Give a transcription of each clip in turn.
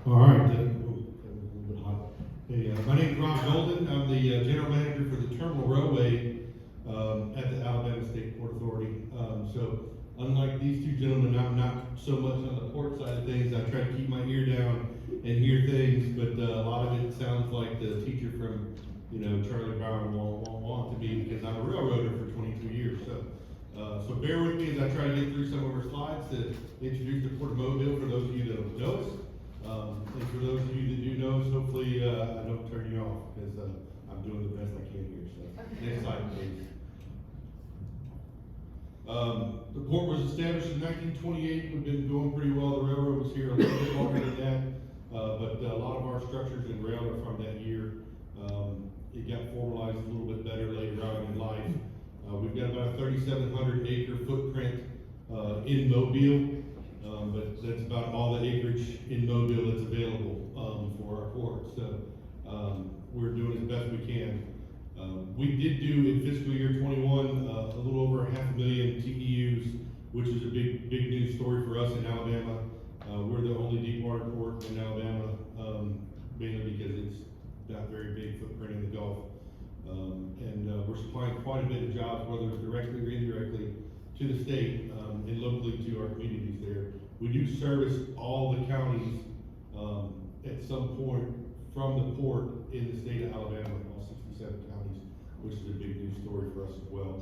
All right, that was a little bit hot. Hey, my name is Ron Golden. I'm the general manager for the Terminal Railway at the Alabama State Port Authority. So unlike these two gentlemen, I'm not so much on the port side of things. I try to keep my ear down and hear things, but a lot of it sounds like the teacher from, Charlie Brown won't want to be, because I'm a railroader for 22 years. So bear with me as I try to get through some of our slides to introduce the Port of Mobile for those of you that don't know us. And for those of you that do know us, hopefully I don't turn you off, because I'm doing the best I can here. So next slide, please. The port was established in 1928. We've been going pretty well. The railroad was here a little bit longer than that, but a lot of our structures and rail are from that year. It got formalized a little bit better later on in life. We've got about a 3,700 acre footprint in Mobile, but that's about all the acreage in Mobile that's available for our port. So we're doing as best we can. We did do in fiscal year 21 a little over 500,000 TEUs, which is a big news story for us in Alabama. We're the only deep water port in Alabama, mainly because it's not very big footprint in the Gulf. And we're supplying quite a bit of jobs, whether directly or indirectly, to the state and locally to our communities there. We do service all the counties at some point from the port in the state of Alabama, all 67 counties, which is a big news story for us as well.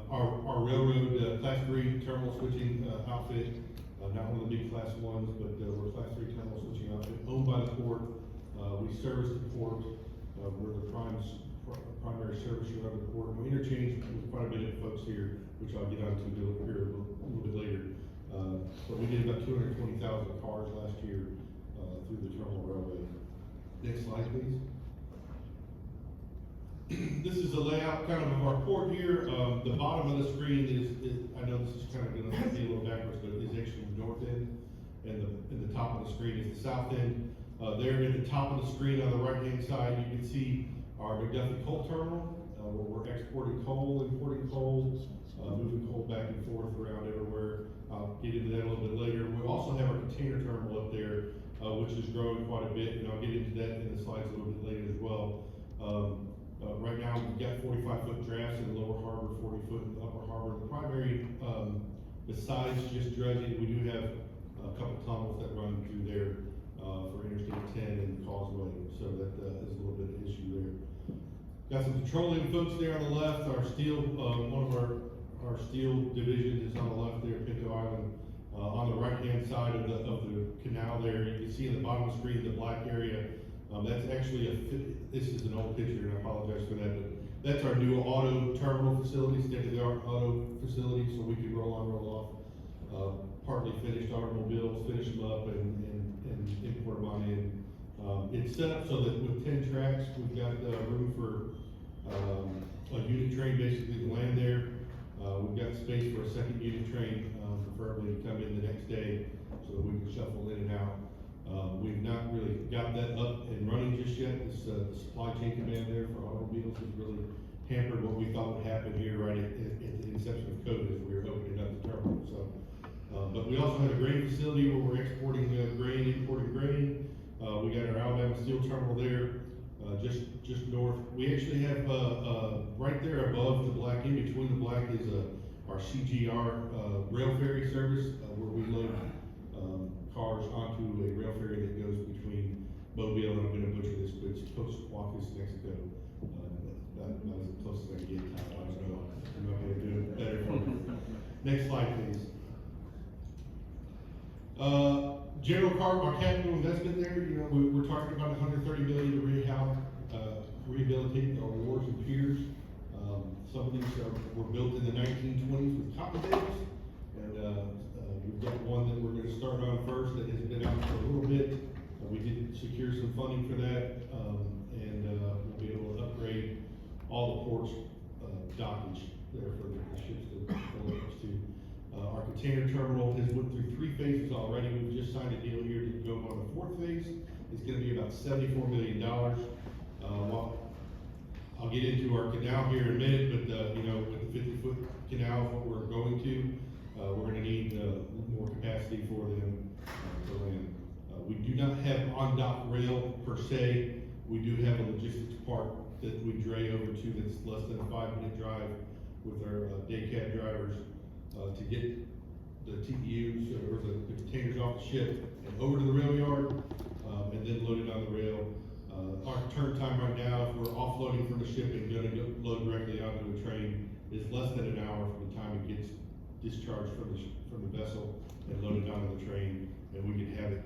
Our railroad Class 3 terminal switching outfit, not one of the big Class 1s, but we're Class 3 terminal switching outfit owned by the port. We service the port. We're the primary servicer of the port. We interchange with quite a bit of folks here, which I'll get onto here a little bit later. But we did about 220,000 cars last year through the terminal railway. Next slide, please. This is a layout kind of our port here. The bottom of the screen is I know this is kind of going to be a little backwards, but it is actually the north end, and the top of the screen is the south end. There at the top of the screen on the right-hand side, you can see our McDuffie Coal Terminal, where we're exporting coal, importing coal, moving coal back and forth around everywhere. I'll get into that a little bit later. We also have our container terminal up there, which is growing quite a bit, and I'll get into that in the slides a little bit later as well. Right now, we've got 45-foot drafts in the lower harbor, 40-foot in the upper harbor. The primary, besides just dredging, we do have a couple tunnels that run through there for Interstate 10 and the Causeway, so that is a little bit of an issue there. Got some petroleum folks there on the left. Our steel, one of our steel division is on the left there, Pinto Island. On the right-hand side of the canal there, you can see in the bottom of the screen the black area. That's actually this is an old picture, and I apologize for that, but that's our new auto terminal facility, state-of-the-art auto facility, so we can roll on, roll off partly finished automobiles, finish them up, and import them on in. It's set up so that with 10 tracks, we've got room for a unit train basically to land there. We've got space for a second unit train, preferably to come in the next day, so that we can shuffle in and out. We've not really got that up and running just yet. The supply chain demand there for automobiles has really hampered what we thought would happen here right at the inception of COVID as we were opening up the terminal. So, but we also have a grain facility where we're exporting grain, importing grain. We got our Alabama Steel Terminal there, just north. We actually have right there above the black, in between the black is our CGR rail ferry service, where we load cars onto a rail ferry that goes between Mobile, and I'm going to butcher this, but it's Coatzacoalcos, Mexico. Not as close as I can get. I don't know. I'm not going to do it better for me. Next slide, please. General our capital investment there, we're talking about $130 million to rehabilitate our wharves and piers. Some of these were built in the 1920s with cotton bales, and we've got one that we're going to start on first that has been out for a little bit. We did secure some funding for that, and we'll be able to upgrade all the ports dockage there for the ships to pull up to. Our container terminal has went through 3 phases already. We've just signed a deal here to go on the 4th phase. It's going to be about $74 million. Well, I'll get into our canal here in a minute, but with the 50-foot canal, what we're going to, we're going to need more capacity for them to land. We do not have on-dock rail per se. We do have a logistics park that we dray over to that's less than a 5-minute drive with our day cab drivers to get the TEUs or the containers off the ship and over to the rail yard, and then loaded on the rail. Our turn time right now, if we're offloading from the ship and gonna go load directly onto a train, is less than an hour from the time it gets discharged from the vessel and loaded onto the train, and we can have it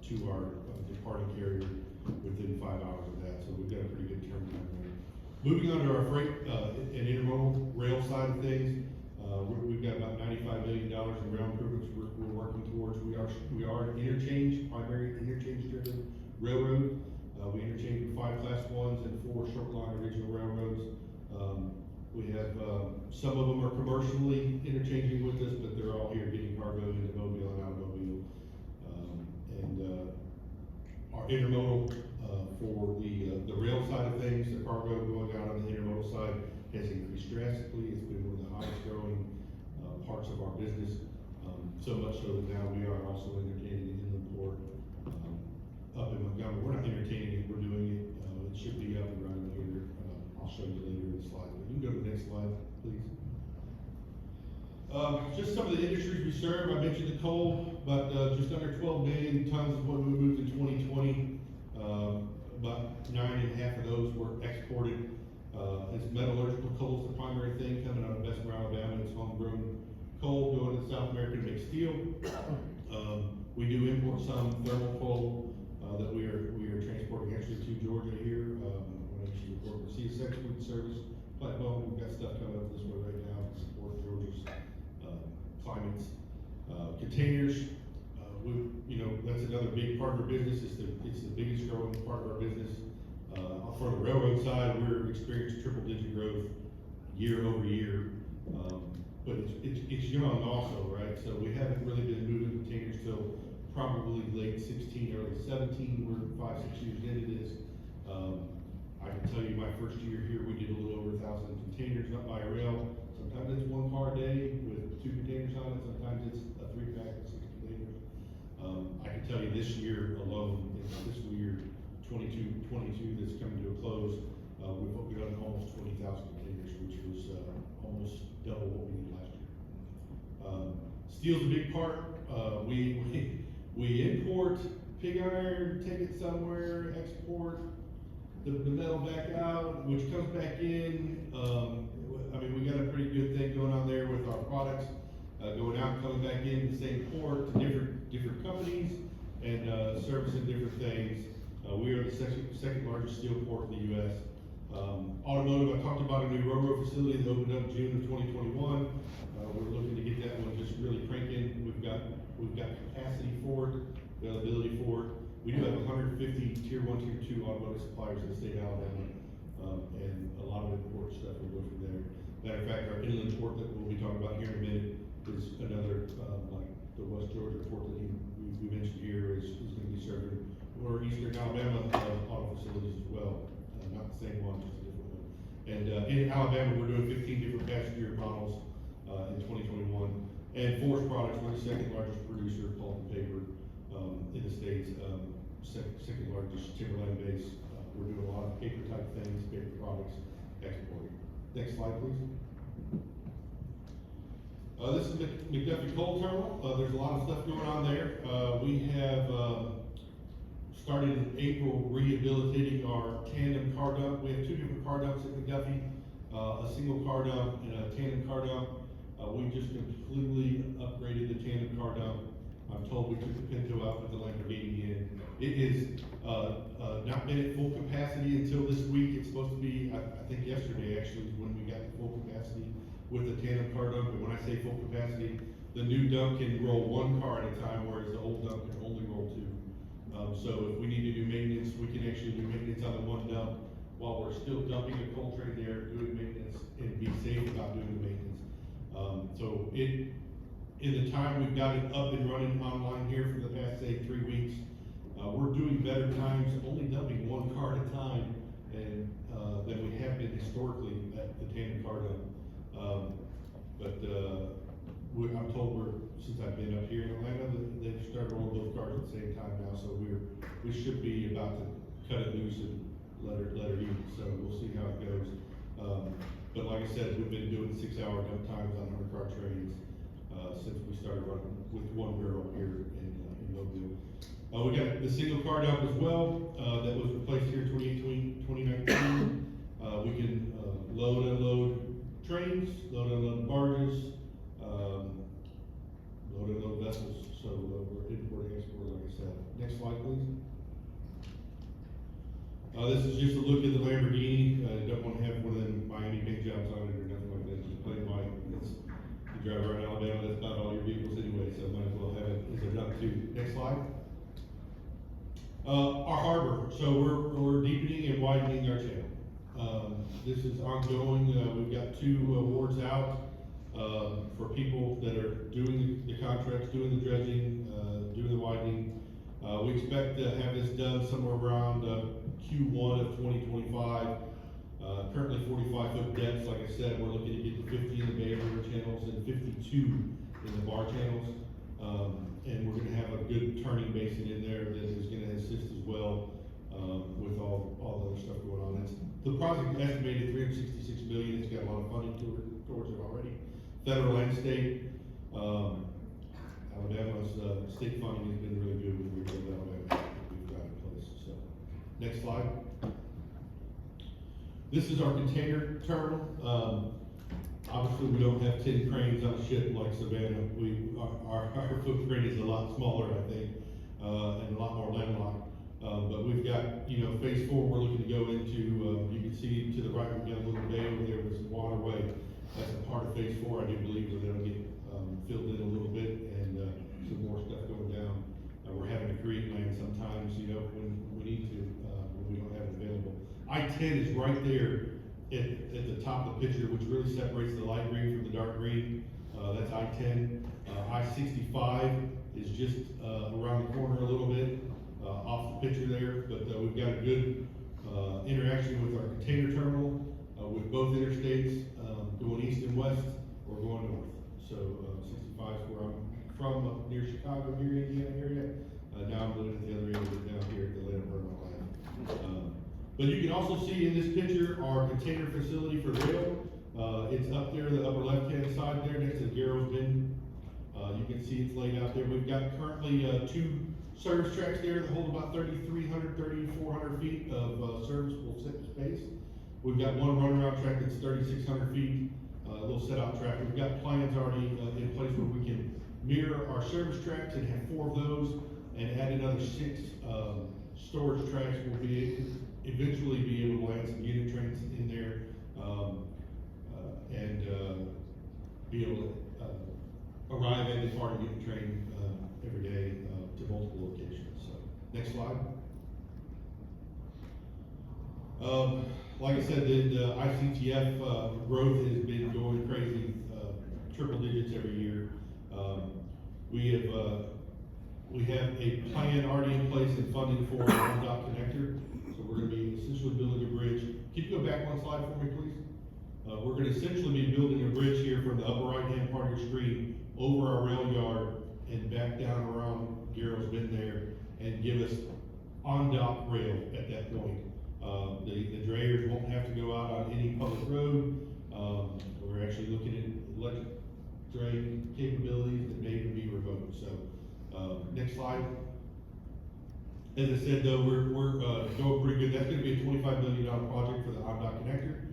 to our departing carrier within 5 hours of that. So we've got a pretty good turn time there. Moving on to our freight and intermodal rail side of things, we've got about $95 million in rail improvements we're working towards. We are an primary interchange driven railroad. We interchange with 5 Class 1s and 4 short line original railroads. We have, some of them are commercially interchanging with us, but they're all here getting cargo into Mobile and out of Mobile. Our intermodal, for the rail side of things, the cargo going out on the intermodal side has increased drastically. It's been one of the highest growing, parts of our business. So much so that now we are also entertaining the inland port, up in Montgomery. We're not entertaining it, we're doing it. It should be up and running here. I'll show you later in the slide, but you can go to the next slide, please. Just some of the industries we serve. I mentioned the coal, but just under 12 million tons is what we moved in 2020. About 9.5 of those were exported. It's metallurgical coal is the primary thing coming out of Bessemer, Alabama. It's homegrown coal going to South America to make steel. We do import some thermal coal that we are transporting actually to Georgia here. When I used to work with S.E.A.R.S food service platform, we've got stuff coming up this way right now to support Georgia's climates. Containers, that's another big part of our business. It's the biggest growing part of our business. For the railroad side, we're experiencing triple-digit growth year over year. But it's young also, right? So we haven't really been moving containers till probably late 16, early 17. We're 5-6 years into this. I can tell you my first year here, we did a little over 1,000 containers up by rail. Sometimes it's 1 car a day with 2 containers on it. Sometimes it's a 3-pack with 6 containers. I can tell you this year alone, in fiscal year 22 that's coming to a close, we've done almost 20,000 containers, which was almost double what we did last year. Steel's a big part. We import pig iron, take it somewhere, export the metal back out, which comes back in. We got a pretty good thing going on there with our products going out, coming back in the same port to different companies and servicing different things. We are the second largest steel port in the U.S. Automotive, I talked about a new railroad facility that opened up June of 2021. We're looking to get that one just really cranking. We've got capacity for it, availability for it. We do have 150 tier 1, tier 2 automotive suppliers in the state of Alabama, and a lot of import stuff will go from there. Matter of fact, our inland port that we'll be talking about here in a minute is another, like the West Georgia port that we mentioned here is going to be serving, or Eastern Alabama auto facilities as well. Not the same one, just a different one. And in Alabama, we're doing 15 different passenger models in 2021. And forest products, we're the second largest producer of pulp and paper in the States, second largest timberland base. We're doing a lot of paper type things, paper products, exporting. Next slide, please. This is the McDuffie Coal Terminal. There's a lot of stuff going on there. We have started in April rehabilitating our tandem car dump. We have 2 different car dumps at McDuffie, a single car dump and a tandem car dump. We just completely upgraded the tandem car dump. I'm told we took the Pinto out, put the Lamborghini in. It is not been at full capacity until this week. It's supposed to be, I think yesterday actually, is when we got to full capacity with the tandem car dump. And when I say full capacity, the new dump can roll 1 car at a time, whereas the old dump can only roll 2. So if we need to do maintenance, we can actually do maintenance on the 1 dump while we're still dumping the coal train there, doing maintenance, and be safe about doing the maintenance. In the time we've got it up and running online here for the past, say, 3 weeks, we're doing better times, only dumping 1 car at a time, and than we have been historically at the tandem car dump. I'm told since I've been up here in Atlanta, that they've started rolling both cars at the same time now, so we should be about to cut it loose and let her eat, so we'll see how it goes. But like I said, we've been doing 6-hour dump times on 100-car trains, since we started running with one girl here in Mobile. We got the single car dump as well, that was replaced here in 2019. We can, load, unload trains, load, unload barges, load, unload vessels, so, we're importing, exporting, like I said. Next slide, please. This is just a look at the Lamborghini. Don't want to have one of them Miami paint jobs on it or nothing like that, just plain white. You drive around Alabama, that's about all your vehicles anyway, so might as well have it as a dump too. Next slide. Our harbor, so we're deepening and widening our channel. This is ongoing. We've got 2 awards out for people that are doing the contracts, doing the dredging, doing the widening. We expect to have this done somewhere around Q1 of 2025. Currently 45-foot depths, like I said, we're looking to get to 50 in the Bay River channels and 52 in the bar channels. And we're gonna have a good turning basin in there that is gonna assist as well, with all the other stuff going on. The project estimated $366 million, it's got a lot of funding towards it already, federal and state. Alabama's, state funding has been really good with Wrinkle, Alabama, that we've got in place, so. Next slide. This is our container terminal. Obviously, we don't have 10 cranes on a ship like Savannah. Our footprint is a lot smaller, I think, and a lot more landlocked. But we've got, phase 4 we're looking to go into. You can see to the right, we've got a little bay over there with some waterway. That's a part of phase 4, I do believe, where that'll get filled in a little bit and some more stuff going down. We're having to create land sometimes, when we need to, when we don't have it available. I-10 is right there at the top of the picture, which really separates the light green from the dark green. That's I-10. I-65 is just around the corner a little bit, off the picture there, but we've got a good interaction with our container terminal, with both interstates, going east and west, or going north. So 65 is where I'm from, up near Chicago, near Indiana area. Now I'm living at the other end of it down here at the Atlanta Burma. But you can also see in this picture our container facility for rail. It's up there, the upper left-hand side there, next to the Garrow's Bend. You can see it's laid out there. We've got currently 2 service tracks there that hold about 3,300, 3,400 feet of serviceable space. We've got 1 runaround track that's 3,600 feet, a little set-out track. We've got plans already in place where we can mirror our service tracks and have 4 of those, and add another 6 storage tracks. We'll eventually be able to land some unit trains in there, and be able to arrive and depart a unit train every day to multiple locations. So, next slide. Like I said, the ICTF growth has been going crazy, triple digits every year. We have a plan already in place and funding for our dock connector. So we're going to be essentially building a bridge. Can you go back 1 slide for me, please? We're going to essentially be building a bridge here from the upper right-hand part of your screen over our rail yard and back down around Garrow's Bend there, and give us on-dock rail at that point. The drayers won't have to go out on any public road. We're actually looking at electric dray capabilities that may even be remote. So, next slide. As I said, though, we're going pretty good. That's going to be a $25 million project for the on-dock connector.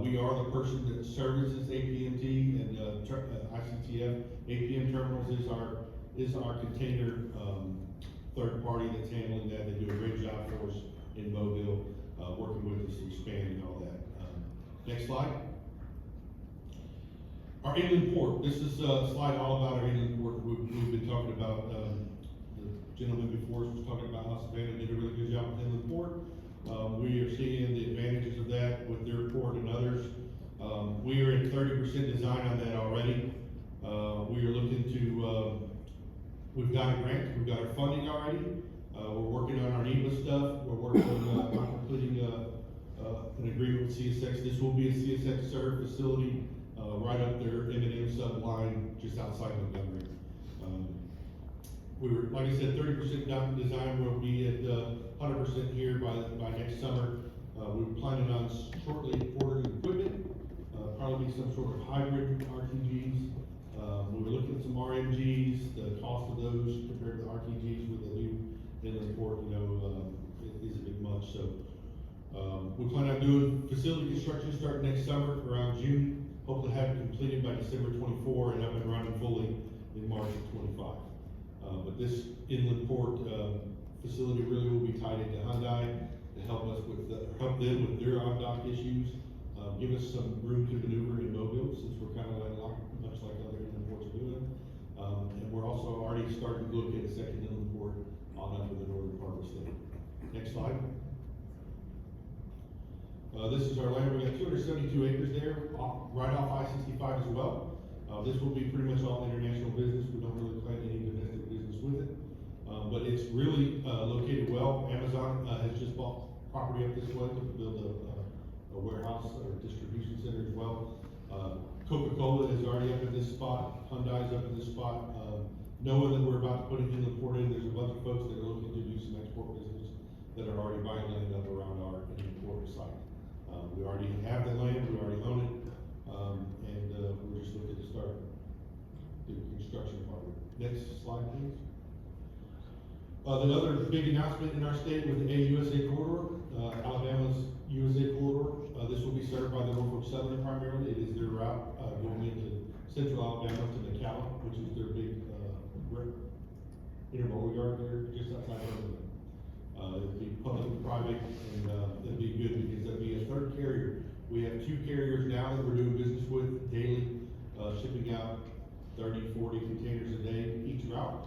We are the person that services APMT and ICTF. APM Terminals is our container third party that's handling that. They do a great job for us in Mobile, working with us to expand and all that. Next slide. Our inland port. This is a slide all about our inland port. We've been talking about, the gentleman before us was talking about how Savannah did a really good job with inland port. We are seeing the advantages of that with their port and others. We are at 30% design on that already. We are looking to, we've got a grant, we've got our funding already. We're working on our NEPA stuff. We're working on completing an agreement with CSX. This will be a CSX served facility right up there, M&M sub sub line just outside Montgomery. We were, like I said, 30% done design, we'll be at 100% here by next summer. We're planning on shortly ordering equipment, probably some sort of hybrid RTGs. We were looking at some RMGs, the cost of those compared to the RTGs with the new inland port, you know, is a bit much, so. We plan on doing facility construction starting next summer, around June, hopefully have it completed by December 24 and up and running fully in March of 25. But this inland port, facility really will be tied into Hyundai to help us with help them with their on-dock issues, give us some room to maneuver in Mobile, since we're kind of much like other inland ports are doing. And we're also already starting to look at a second inland port on up in the northern part of the state. Next slide. This is our land. We got 272 acres there, right off I-65 as well. This will be pretty much all international business. We don't really plan any domestic business with it. But it's really located well. Amazon has just bought property up this way to build a warehouse or distribution center as well. Coca-Cola is already up in this spot. Hyundai's up in this spot. Knowing that we're about to put an inland port in, there's a bunch of folks that are looking to do some export business that are already buying land up around our inland port site. We already have the land, we already own it, and we're just looking to start the construction part of it. Next slide, please. The other big announcement in our state was the AUSA corridor, Alabama's USA corridor. This will be served by the Norfolk Southern primarily. It is their route going into central Alabama to McAllen, which is their big intermodal yard there, just outside of it'll be public and private, and it'll be good because there'll be a third carrier. We have 2 carriers now that we're doing business with daily, shipping out 30, 40 containers a day each route.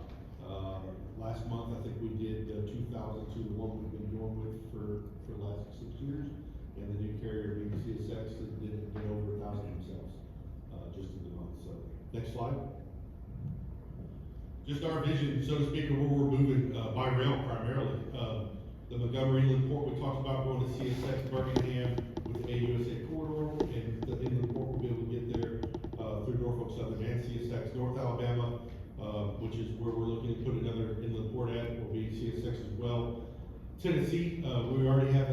Last month, I think we did 2,000 to the one we've been going with for the last 6 years, and the new carrier being CSX did over 1,000 themselves just in the month. So, next slide. Just our vision, so to speak, of where we're moving by rail primarily. The Montgomery Inland Port, we talked about going to CSX Birmingham with the AUSA corridor, and the inland port will be able to get there through Norfolk Southern and CSX. North Alabama, which is where we're looking to put another inland port at, will be CSX as well. Tennessee, we already have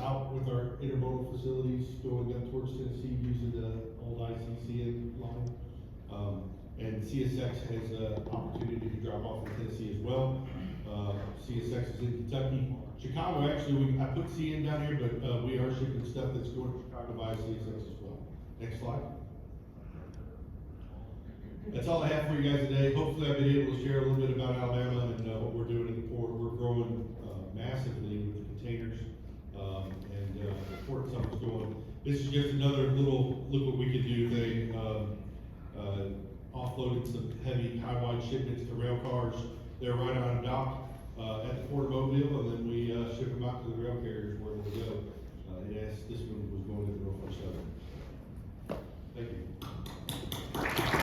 out with our intermodal facilities going up towards Tennessee using the old ICCN line. And CSX has an opportunity to drop off in Tennessee as well. CSX is in Kentucky. Chicago, actually, I put CN down here, but we are shipping stuff that's going to Chicago via CSX as well. Next slide. That's all I have for you guys today. Hopefully I've been able to share a little bit about Alabama and what we're doing in the port. We're growing massively with the containers, and the port summer's going. This is just another little look what we can do thing. Offloaded some heavy high-wide shipments to rail cars. They're right on a dock at the Port of Mobile, and then we ship